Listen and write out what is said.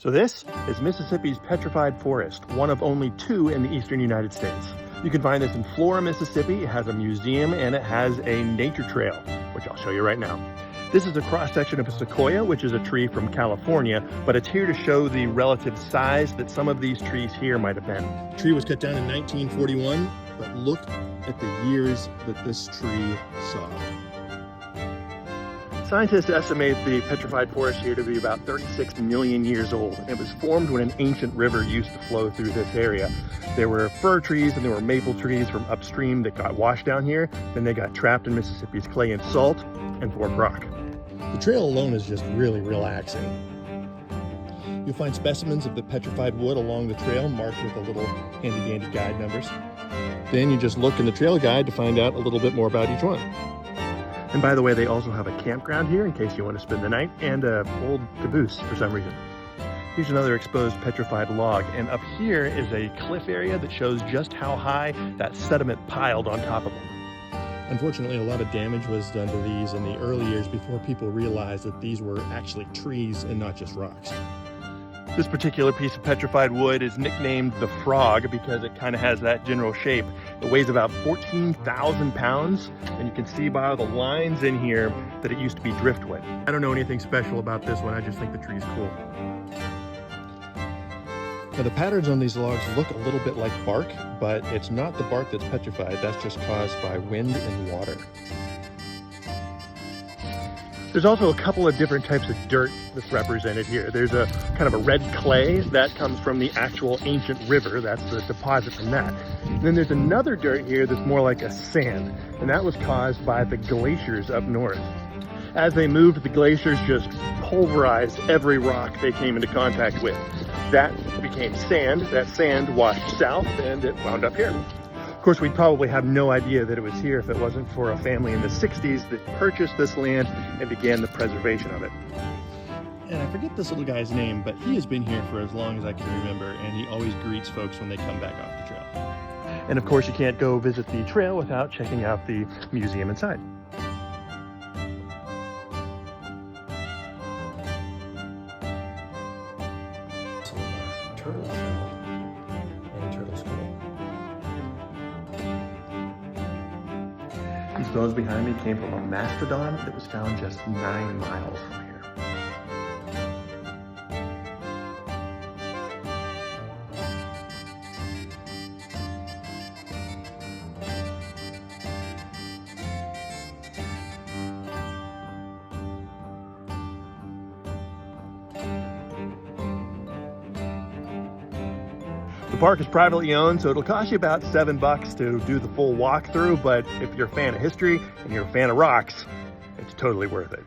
So this is Mississippi's petrified forest, one of only 2 in the eastern United States. You can find this in Flora, Mississippi. It has a museum and it has a nature trail, which I'll show you right now. This is a cross-section of a sequoia, which is a tree from California, but it's here to show the relative size that some of these trees here might have been. The tree was cut down in 1941, but look at the years that this tree saw. Scientists estimate the petrified forest here to be about 36 million years old. It was formed when an ancient river used to flow through this area. There were fir trees and there were maple trees from upstream that got washed down here. Then they got trapped in Mississippi's clay and salt and formed rock. The trail alone is just really relaxing. You'll find specimens of the petrified wood along the trail marked with a little handy-dandy guide numbers. Then you just look in the trail guide to find out a little bit more about each one. And by the way, they also have a campground here in case you want to spend the night, and an old caboose for some reason. Here's another exposed petrified log, and up here is a cliff area that shows just how high that sediment piled on top of them. Unfortunately, a lot of damage was done to these in the early years before people realized that these were actually trees and not just rocks. This particular piece of petrified wood is nicknamed the frog because it kind of has that general shape. It weighs about 14,000 pounds, and you can see by the lines in here that it used to be driftwood. I don't know anything special about this one, I just think the tree's cool. Now the patterns on these logs look a little bit like bark, but it's not the bark that's petrified, that's just caused by wind and water. There's also a couple of different types of dirt that's represented here. There's a kind of a red clay that comes from the actual ancient river. That's the deposit from that. And then there's another dirt here that's more like a sand, and that was caused by the glaciers up north. As they moved, the glaciers just pulverized every rock they came into contact with. That became sand. That sand washed south, and it wound up here. Of course, we'd probably have no idea that it was here if it wasn't for a family in the 60s that purchased this land and began the preservation of it. And I forget this little guy's name, but he has been here for as long as I can remember, and he always greets folks when they come back off the trail. And of course, you can't go visit the trail without checking out the museum inside. Turtle shell and turtle skull. These bones behind me came from a mastodon that was found just 9 miles from here. The park is privately owned, so it'll cost you about $7 to do the full walkthrough, but if you're a fan of history and you're a fan of rocks, it's totally worth it.